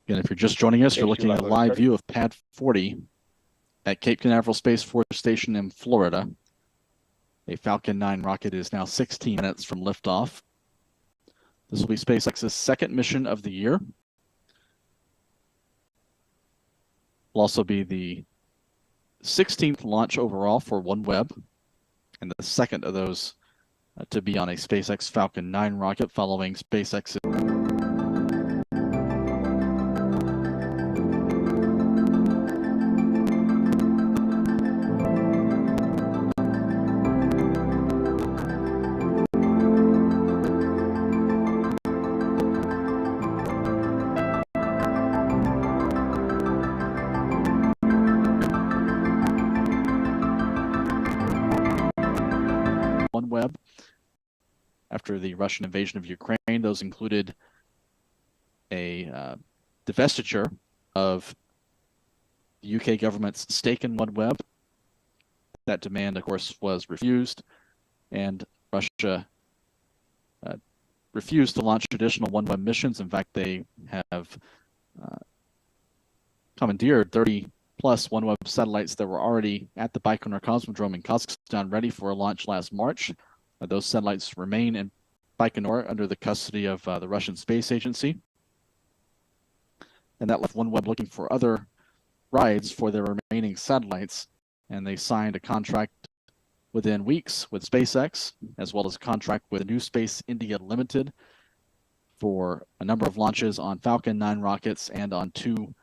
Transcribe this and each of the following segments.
Again, if you're just joining us, you're looking at a live view of Pad 40 at Cape Canaveral Space Force Station in Florida. A Falcon 9 rocket is now 16 minutes from liftoff. This will be SpaceX's second mission of the year. Will also be the 16th launch overall for OneWeb, and the second of those to be on a SpaceX Falcon 9 rocket following SpaceX's OneWeb. After the Russian invasion of Ukraine, those included a divestiture of the UK government's stake in OneWeb. That demand, of course, was refused, and Russia refused to launch additional OneWeb missions. In fact, they have commandeered 30-plus OneWeb satellites that were already at the Baikonur Cosmodrome in Kazakhstan ready for a launch last March. Those satellites remain in Baikonur under the custody of the Russian Space Agency. And that left OneWeb looking for other rides for their remaining satellites. And they signed a contract within weeks with SpaceX, as well as a contract with New Space India Limited for a number of launches on Falcon 9 rockets and on 2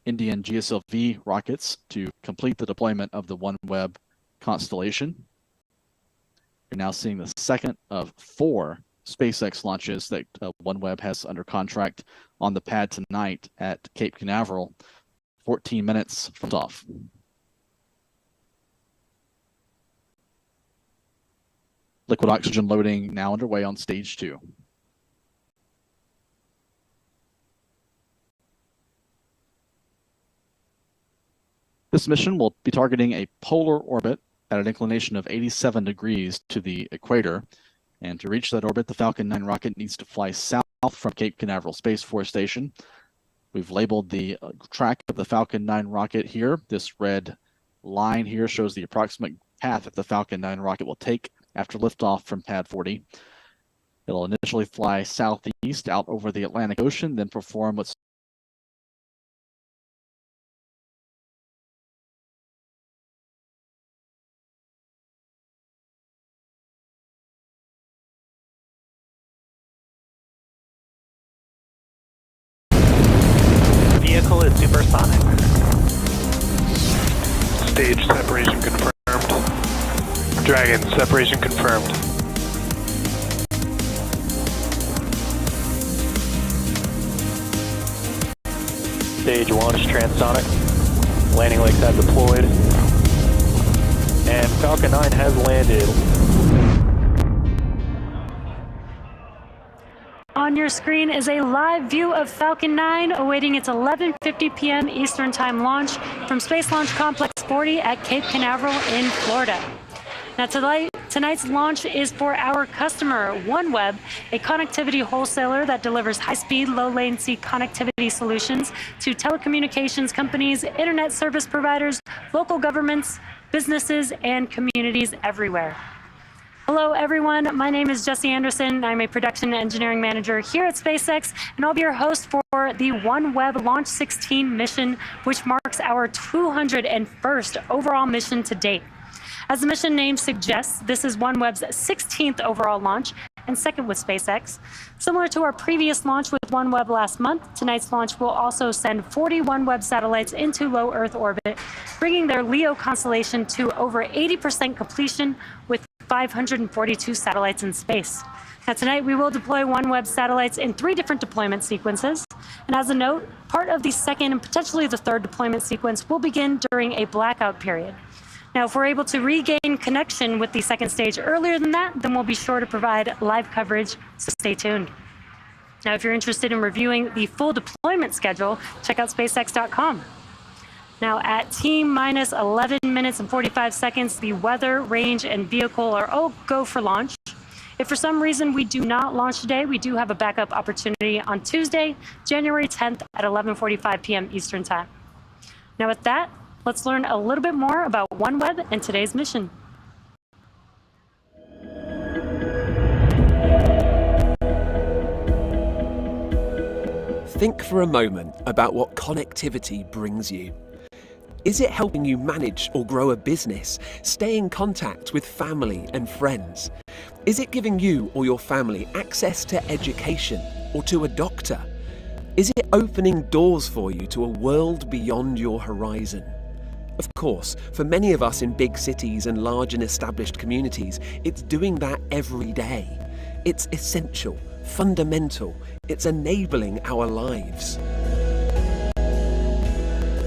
Indian GSLV rockets to complete the deployment of the OneWeb constellation. You're now seeing the second of 4 SpaceX launches that OneWeb has under contract on the pad tonight at Cape Canaveral, 14 minutes from off. Liquid oxygen loading now underway on stage 2. This mission will be targeting a polar orbit at an inclination of 87 degrees to the equator. And to reach that orbit, the Falcon 9 rocket needs to fly south from Cape Canaveral Space Force Station. We've labeled the track of the Falcon 9 rocket here. This red line here shows the approximate path that the Falcon 9 rocket will take after liftoff from Pad 40. It'll initially fly southeast out over the Atlantic Ocean, then perform what's vehicle is supersonic. Stage separation confirmed. Dragon, separation confirmed. Stage launch transonic. Landing legs have deployed. And Falcon 9 has landed. On your screen is a live view of Falcon 9 awaiting its 11:50 p.m. Eastern Time launch from Space Launch Complex 40 at Cape Canaveral in Florida. Now tonight's launch is for our customer, OneWeb, a connectivity wholesaler that delivers high-speed, low-latency connectivity solutions to telecommunications companies, internet service providers, local governments, businesses, and communities everywhere. Hello, everyone. My name is Jesse Anderson. I'm a production engineering manager here at SpaceX, and I'll be your host for the OneWeb Launch 16 mission, which marks our 201st overall mission to date. As the mission name suggests, this is OneWeb's 16th overall launch and second with SpaceX. Similar to our previous launch with OneWeb last month, tonight's launch will also send 40 OneWeb satellites into low Earth orbit, bringing their LEO constellation to over 80% completion with 542 satellites in space. Now tonight we will deploy OneWeb satellites in 3 different deployment sequences. And as a note, part of the second and potentially the third deployment sequence will begin during a blackout period. Now, if we're able to regain connection with the second stage earlier than that, then we'll be sure to provide live coverage, so stay tuned. Now, if you're interested in reviewing the full deployment schedule, check out SpaceX.com. Now, at T-minus 11 minutes and 45 seconds, the weather, range, and vehicle are all go for launch. If for some reason we do not launch today, we do have a backup opportunity on Tuesday, January 10th at 11:45 p.m. Eastern Time. Now with that, let's learn a little bit more about OneWeb and today's mission. Think for a moment about what connectivity brings you. Is it helping you manage or grow a business, stay in contact with family and friends? Is it giving you or your family access to education or to a doctor? Is it opening doors for you to a world beyond your horizon? Of course, for many of us in big cities and large and established communities, it's doing that every day. It's essential, fundamental, it's enabling our lives.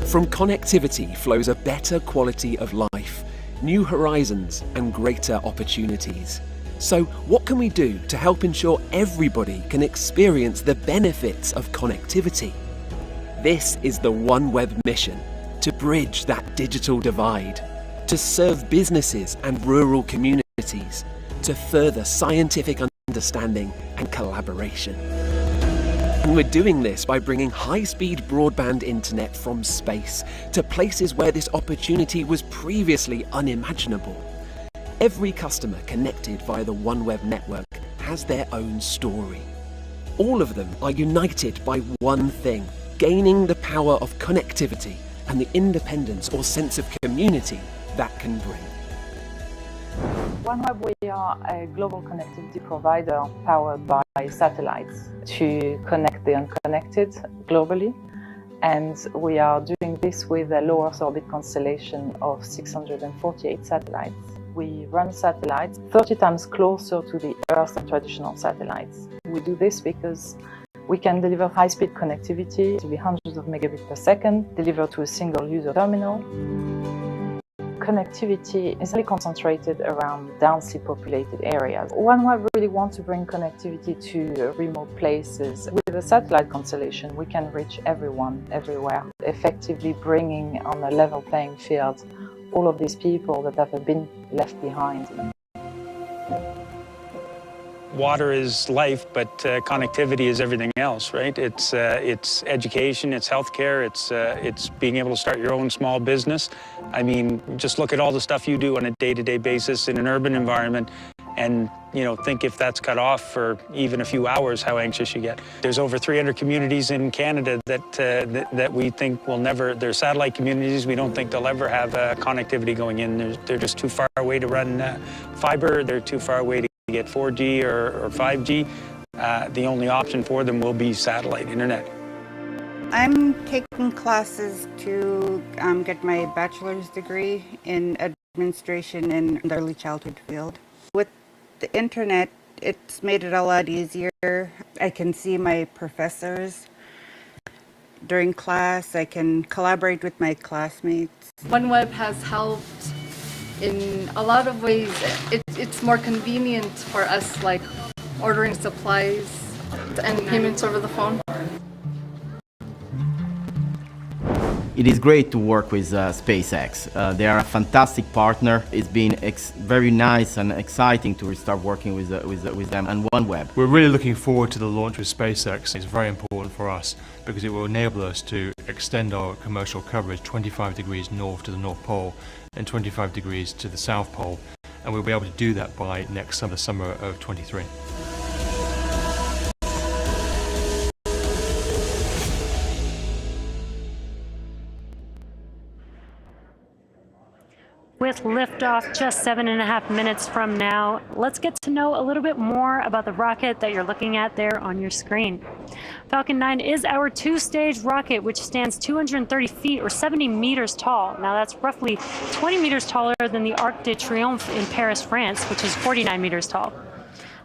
From connectivity flows a better quality of life, new horizons and greater opportunities. So what can we do to help ensure everybody can experience the benefits of connectivity? This is the OneWeb mission, to bridge that digital divide, to serve businesses and rural communities, to further scientific understanding and collaboration. And we're doing this by bringing high-speed broadband internet from space to places where this opportunity was previously unimaginable. Every customer connected via the OneWeb network has their own story. All of them are united by one thing: gaining the power of connectivity and the independence or sense of community that can bring. OneWeb, we are a global connectivity provider powered by satellites to connect the unconnected globally. And we are doing this with a low Earth orbit constellation of 648 satellites. We run satellites 30 times closer to the Earth than traditional satellites. We do this because we can deliver high-speed connectivity to be hundreds of megabits per second, delivered to a single user terminal. Connectivity is really concentrated around densely populated areas. OneWeb really wants to bring connectivity to remote places. With a satellite constellation, we can reach everyone, everywhere, effectively bringing on a level playing field all of these people that have been left behind. Water is life, but connectivity is everything else, right? It's education, it's healthcare, it's being able to start your own small business. I mean, just look at all the stuff you do on a day-to-day basis in an urban environment, and think if that's cut off for even a few hours, how anxious you get. There's over 300 communities in Canada that we think will never. They're satellite communities. We don't think they'll ever have connectivity going in. They're just too far away to run fiber. They're too far away to get 4G or 5G. The only option for them will be satellite internet. I'm taking classes to get my bachelor's degree in administration in the early childhood field. With the internet, it's made it a lot easier. I can see my professors during class. I can collaborate with my classmates. OneWeb has helped in a lot of ways. It's more convenient for us, like ordering supplies and payments over the phone. It is great to work with SpaceX. They are a fantastic partner. It's been very nice and exciting to start working with them and OneWeb. We're really looking forward to the launch with SpaceX. It's very important for us because it will enable us to extend our commercial coverage 25 degrees north to the North Pole and 25 degrees to the South Pole. And we'll be able to do that by next summer of 23. With liftoff just 7.5 minutes from now, let's get to know a little bit more about the rocket that you're looking at there on your screen. Falcon 9 is our two-stage rocket, which stands 230 feet or 70 meters tall. Now that's roughly 20 meters taller than the Arc de Triomphe in Paris, France, which is 49 meters tall.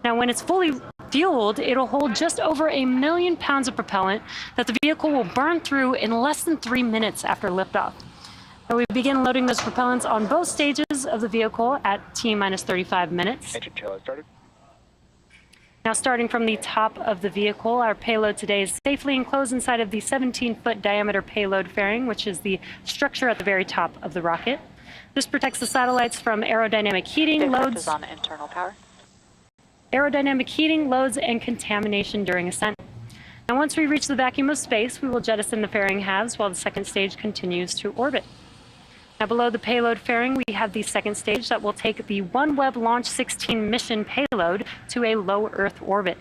Now when it's fully fueled, it'll hold just over 1 million pounds of propellant that the vehicle will burn through in less than 3 minutes after liftoff. And we begin loading those propellants on both stages of the vehicle at T-minus 35 minutes. Now starting from the top of the vehicle, our payload today is safely enclosed inside of the 17-foot diameter payload fairing, which is the structure at the very top of the rocket. This protects the satellites from aerodynamic heating loads. On internal power. aerodynamic heating, loads, and contamination during ascent. Now, once we reach the vacuum of space, we will jettison the fairing halves while the second stage continues to orbit. Now, below the payload fairing, we have the second stage that will take the OneWeb Launch 16 mission payload to a low Earth orbit.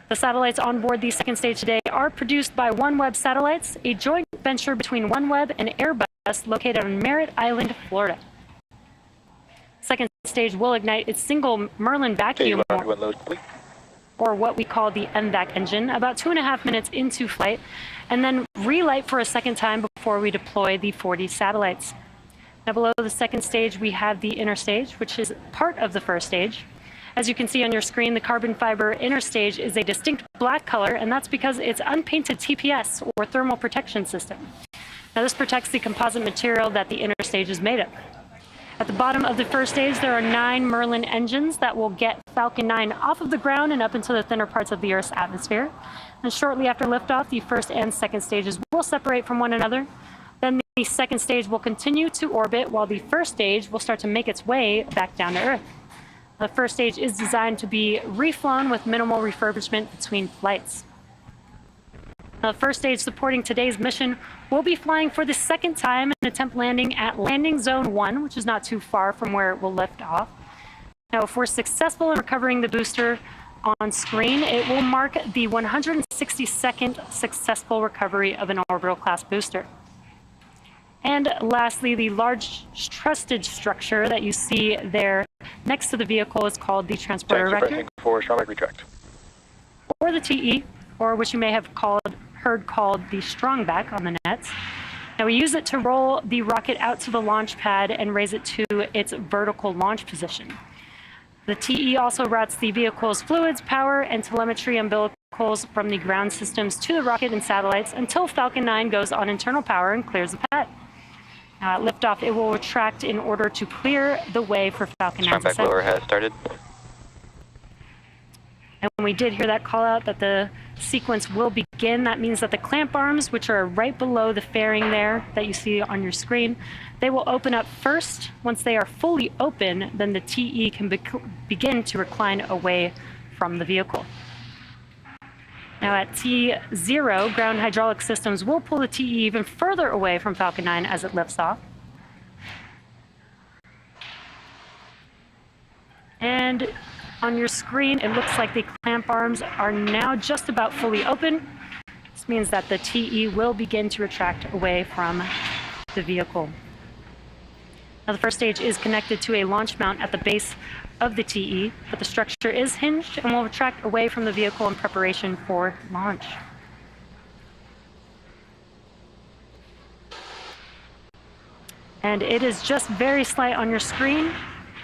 The satellites on board the second stage today are produced by OneWeb Satellites, a joint venture between OneWeb and Airbus located on Merritt Island, Florida. Second stage will ignite its single Merlin vacuum, or what we call the MVAC engine, about 2.5 minutes into flight, and then relight for a second time before we deploy the 40 satellites. Now, below the second stage, we have the inner stage, which is part of the first stage. As you can see on your screen, the carbon fiber inner stage is a distinct black color, and that's because it's unpainted TPS, or thermal protection system. Now, this protects the composite material that the inner stage is made of. At the bottom of the first stage, there are 9 Merlin engines that will get Falcon 9 off of the ground and up into the thinner parts of the Earth's atmosphere. And shortly after liftoff, the first and second stages will separate from one another. Then the second stage will continue to orbit, while the first stage will start to make its way back down to Earth. The first stage is designed to be reflown with minimal refurbishment between flights. The first stage supporting today's mission will be flying for the second time and attempt landing at Landing Zone 1, which is not too far from where it will lift off. Now, if we're successful in recovering the booster on screen, it will mark the 162nd successful recovery of an orbital class booster. And lastly, the large trusted structure that you see there next to the vehicle is called the transporter erector, or the TE, or which you may have heard called the strongback on the nets. Now, we use it to roll the rocket out to the launch pad and raise it to its vertical launch position. The TE also routes the vehicle's fluids, power, and telemetry umbilicals from the ground systems to the rocket and satellites until Falcon 9 goes on internal power and clears the pad. Now, at liftoff, it will retract in order to clear the way for Falcon 9's ascent. Strongback blower has started. And when we did hear that call out that the sequence will begin, that means that the clamp arms, which are right below the fairing there that you see on your screen, they will open up first. Once they are fully open, then the TE can begin to recline away from the vehicle. Now, at T0, ground hydraulic systems will pull the TE even further away from Falcon 9 as it lifts off. And on your screen, it looks like the clamp arms are now just about fully open. This means that the TE will begin to retract away from the vehicle. Now, the first stage is connected to a launch mount at the base of the TE, but the structure is hinged and will retract away from the vehicle in preparation for launch. And it is just very slight on your screen,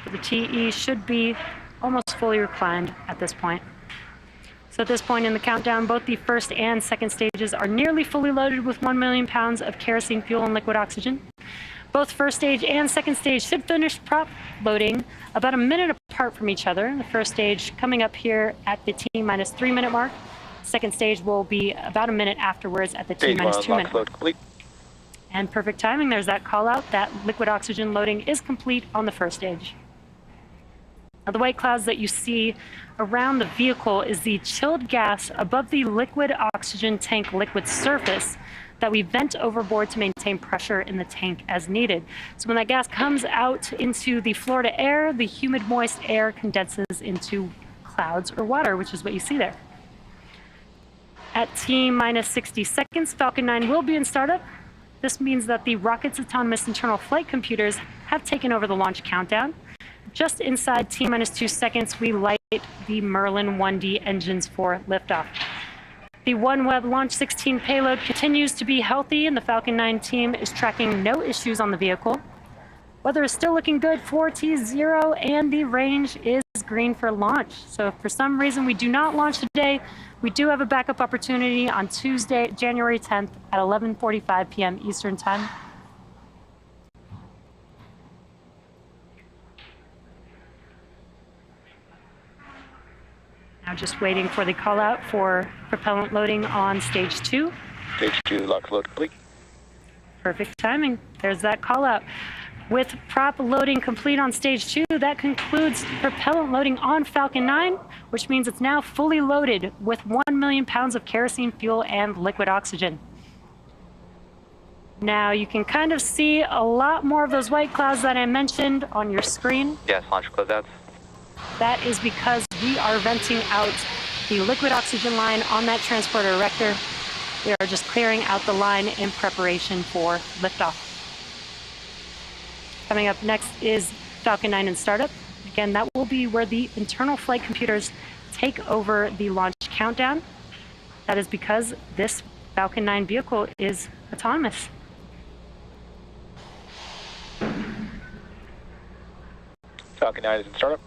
but the TE should be almost fully reclined at this point. So at this point in the countdown, both the first and second stages are nearly fully loaded with 1 million pounds of kerosene fuel and liquid oxygen. Both first stage and second stage should finish prop loading about a minute apart from each other. The first stage coming up here at the T-3 minute mark. Second stage will be about a minute afterwards at the T-2 minute mark. And perfect timing, there's that call out. That liquid oxygen loading is complete on the first stage. Now, the white clouds that you see around the vehicle is the chilled gas above the liquid oxygen tank liquid surface that we vent overboard to maintain pressure in the tank as needed. So when that gas comes out into the Florida air, the humid, moist air condenses into clouds or water, which is what you see there. At T-60 seconds, Falcon 9 will be in startup. This means that the rocket's autonomous internal flight computers have taken over the launch countdown. Just inside T-2 seconds, we light the Merlin 1D engines for liftoff. The OneWeb Launch 16 payload continues to be healthy, and the Falcon 9 team is tracking no issues on the vehicle. Weather is still looking good for T0, and the range is green for launch. So if for some reason we do not launch today, we do have a backup opportunity on Tuesday, January 10th at 11:45 p.m. Eastern Time. Now just waiting for the call out for propellant loading on stage 2. Stage 2, lock load complete. Perfect timing. There's that call out. With prop loading complete on stage 2, that concludes propellant loading on Falcon 9, which means it's now fully loaded with 1 million pounds of kerosene fuel and liquid oxygen. Now you can kind of see a lot more of those white clouds that I mentioned on your screen. Yes, launch closeouts. That is because we are venting out the liquid oxygen line on that transporter erector. We are just clearing out the line in preparation for liftoff. Coming up next is Falcon 9 in startup. Again, that will be where the internal flight computers take over the launch countdown. That is because this Falcon 9 vehicle is autonomous. Falcon 9 is in startup.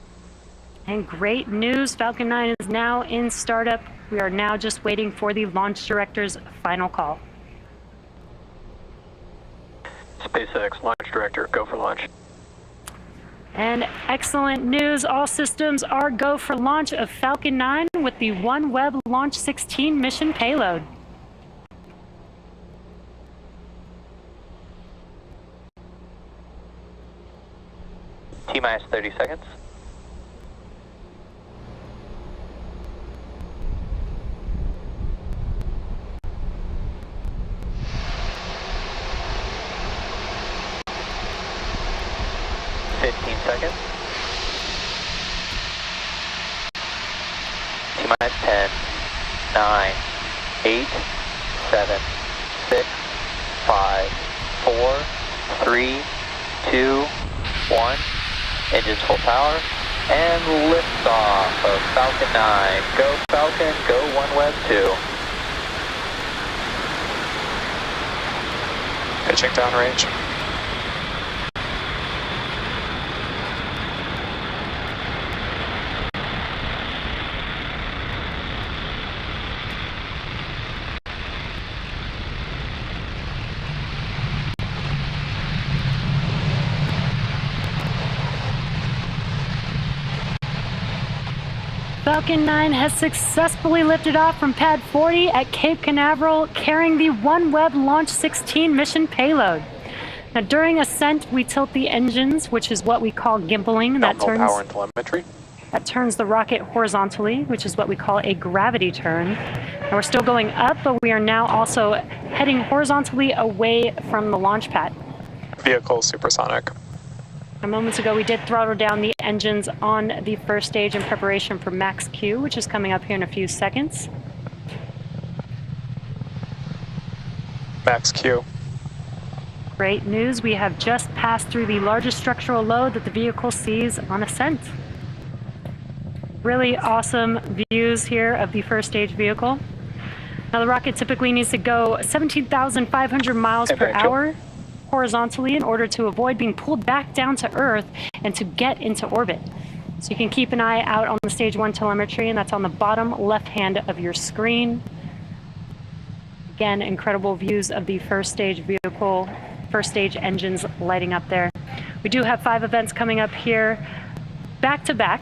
And great news, Falcon 9 is now in startup. We are now just waiting for the launch director's final call. SpaceX launch director, go for launch. And excellent news, all systems are go for launch of Falcon 9 with the OneWeb Launch 16 mission payload. T-minus 30 seconds. Seconds. T-minus 10, 9, 8, 7, 6, 5, 4, 3, 2, 1. Engines full power. And liftoff of Falcon 9. Go Falcon, go OneWeb 2. Pitching downrange. Falcon 9 has successfully lifted off from pad 40 at Cape Canaveral, carrying the OneWeb Launch 16 mission payload. Now, during ascent, we tilt the engines, which is what we call gimbaling. That power and telemetry. That turns the rocket horizontally, which is what we call a gravity turn. And we're still going up, but we are now also heading horizontally away from the launch pad. Vehicle supersonic. Moments ago, we did throttle down the engines on the first stage in preparation for Max Q, which is coming up here in a few seconds. Max Q. Great news, we have just passed through the largest structural load that the vehicle sees on ascent. Really awesome views here of the first stage vehicle. Now, the rocket typically needs to go 17,500 miles per hour horizontally in order to avoid being pulled back down to Earth and to get into orbit. So you can keep an eye out on the stage 1 telemetry, and that's on the bottom left hand of your screen. Again, incredible views of the first stage vehicle, first stage engines lighting up there. We do have 5 events coming up here back to back.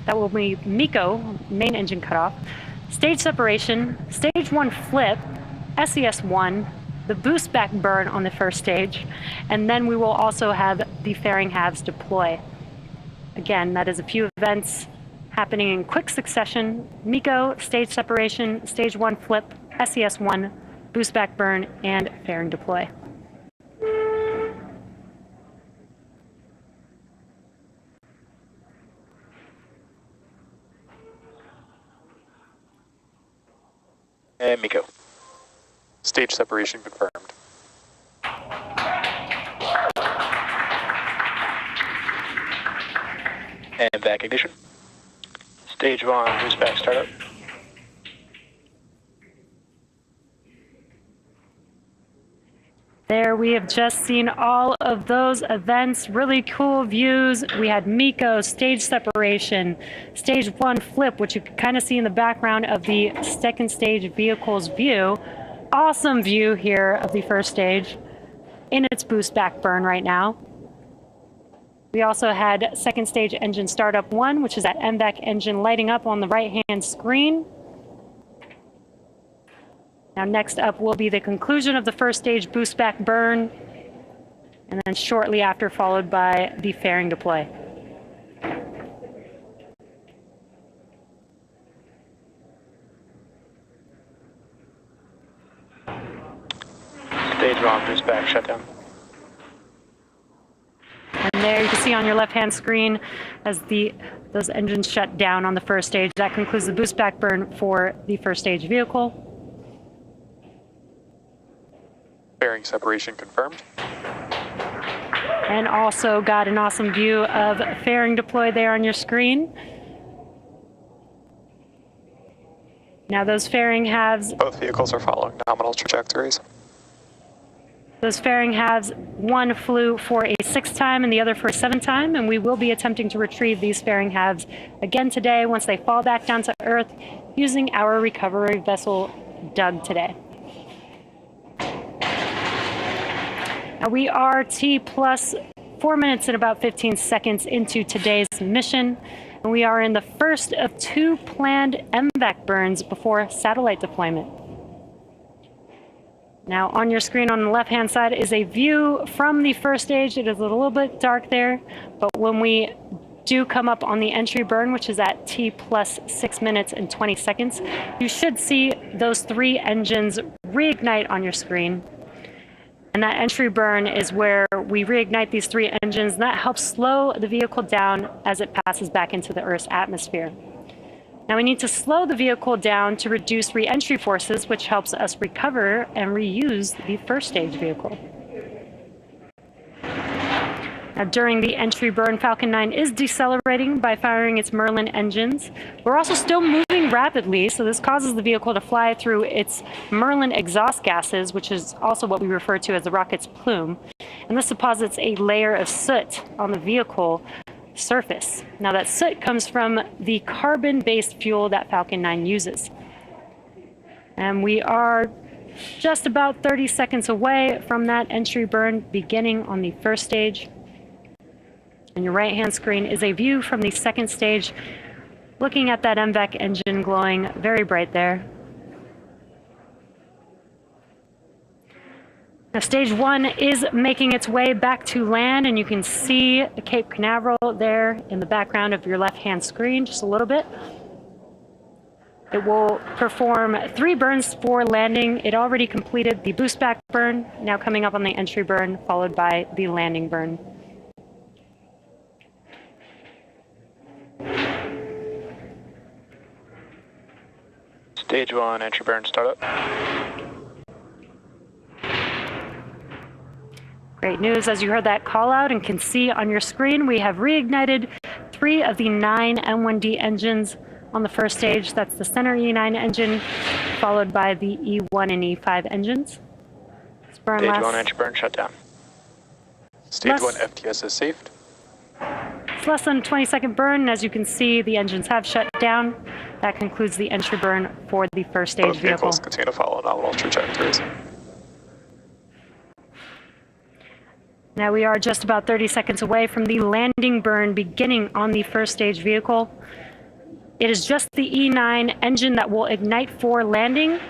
That will be MECO, main engine cutoff, stage separation, stage 1 flip, SES-1, the boost back burn on the first stage, and then we will also have the fairing halves deploy. Again, that is a few events happening in quick succession: MECO, stage separation, stage 1 flip, SES-1, boost back burn, and fairing deploy. And MECO. Stage separation confirmed. And back ignition. Stage 1, boost back startup. There, we have just seen all of those events, really cool views. We had MECO, stage separation, stage 1 flip, which you can kind of see in the background of the second stage vehicle's view. Awesome view here of the first stage in its boost back burn right now. We also had second stage engine startup 1, which is that MVAC engine lighting up on the right-hand screen. Now next up will be the conclusion of the first stage boost back burn. And then shortly after, followed by the fairing deploy. Stage 1, boost back, shutdown. And there you can see on your left-hand screen as those engines shut down on the first stage. That concludes the boost back burn for the first stage vehicle. Fairing separation confirmed. And also got an awesome view of fairing deploy there on your screen. Now those fairing halves, Both vehicles are following nominal trajectories. those fairing halves, one flew for a 6 time and the other for a 7 time, and we will be attempting to retrieve these fairing halves again today once they fall back down to Earth using our recovery vessel Doug today. Now we are T plus 4 minutes and about 15 seconds into today's mission, and we are in the first of 2 planned MVAC burns before satellite deployment. Now on your screen on the left-hand side is a view from the first stage. It is a little bit dark there, but when we do come up on the entry burn, which is at T plus 6 minutes and 20 seconds, you should see those 3 engines reignite on your screen. And that entry burn is where we reignite these 3 engines, and that helps slow the vehicle down as it passes back into the Earth's atmosphere. Now we need to slow the vehicle down to reduce re-entry forces, which helps us recover and reuse the first stage vehicle. Now during the entry burn, Falcon 9 is decelerating by firing its Merlin engines. We're also still moving rapidly, so this causes the vehicle to fly through its Merlin exhaust gases, which is also what we refer to as the rocket's plume. And this deposits a layer of soot on the vehicle surface. Now that soot comes from the carbon-based fuel that Falcon 9 uses. And we are just about 30 seconds away from that entry burn beginning on the first stage. And your right-hand screen is a view from the second stage, looking at that MVAC engine glowing very bright there. Now, stage 1 is making its way back to land, and you can see Cape Canaveral there in the background of your left-hand screen just a little bit. It will perform 3 burns for landing. It already completed the boost back burn, now coming up on the entry burn, followed by the landing burn. Stage 1, entry burn startup. Great news, as you heard that call out and can see on your screen, we have reignited 3 of the 9 M1D engines on the first stage. That's the center E9 engine, followed by the E1 and E5 engines. Stage 1, entry burn shutdown. Stage 1, FTS is saved. It's less than a 20-second burn, and as you can see, the engines have shut down. That concludes the entry burn for the first stage Both vehicle. vehicles continue to follow nominal trajectories. Now we are just about 30 seconds away from the landing burn beginning on the first stage vehicle. It is just the E9 engine that will ignite for landing,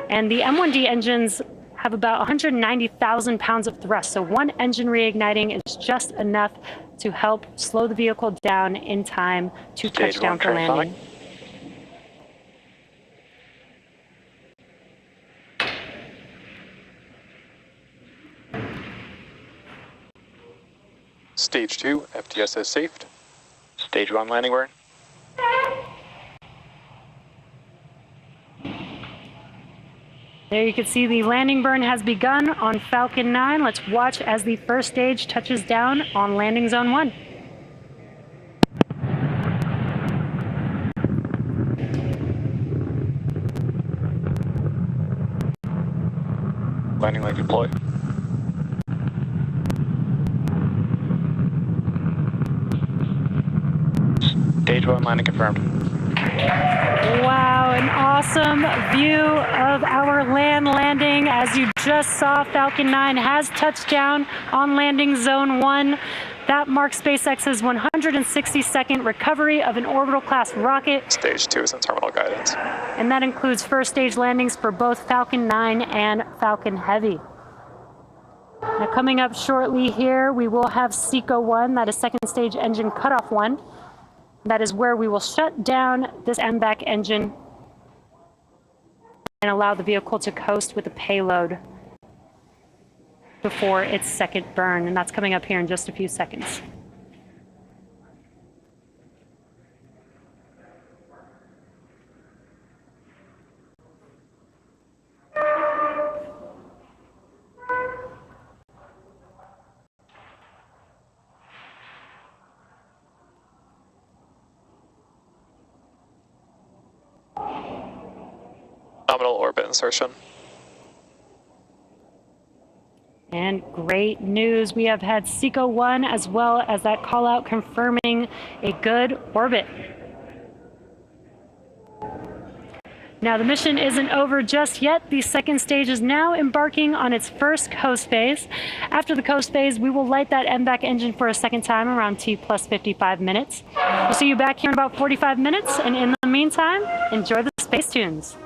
and the M1D engines have about 190,000 pounds of thrust, so 1 engine reigniting is just enough to help slow the vehicle down in time to touch down for landing. Stage 2, FTS is saved. Stage 1, landing burn. There you can see the landing burn has begun on Falcon 9. Let's watch as the first stage touches down on landing zone 1. Landing leg deployed. Stage 1, landing confirmed. Wow, an awesome view of our landing. As you just saw, Falcon 9 has touched down on landing zone 1. That marks SpaceX's 162nd recovery of an orbital class rocket. Stage 2 is in terminal guidance. And that includes first stage landings for both Falcon 9 and Falcon Heavy. Now coming up shortly here, we will have SECO 1, that is second stage engine cutoff 1. That is where we will shut down this MVAC engine and allow the vehicle to coast with the payload before its second burn, and that's coming up here in just a few seconds. Nominal orbit insertion. And great news, we have had SECO 1 as well as that call out confirming a good orbit. Now the mission isn't over just yet. The second stage is now embarking on its first coast phase. After the coast phase, we will light that MVAC engine for a second time around T plus 55 minutes. We'll see you back here in about 45 minutes, and in the meantime, enjoy the space tunes.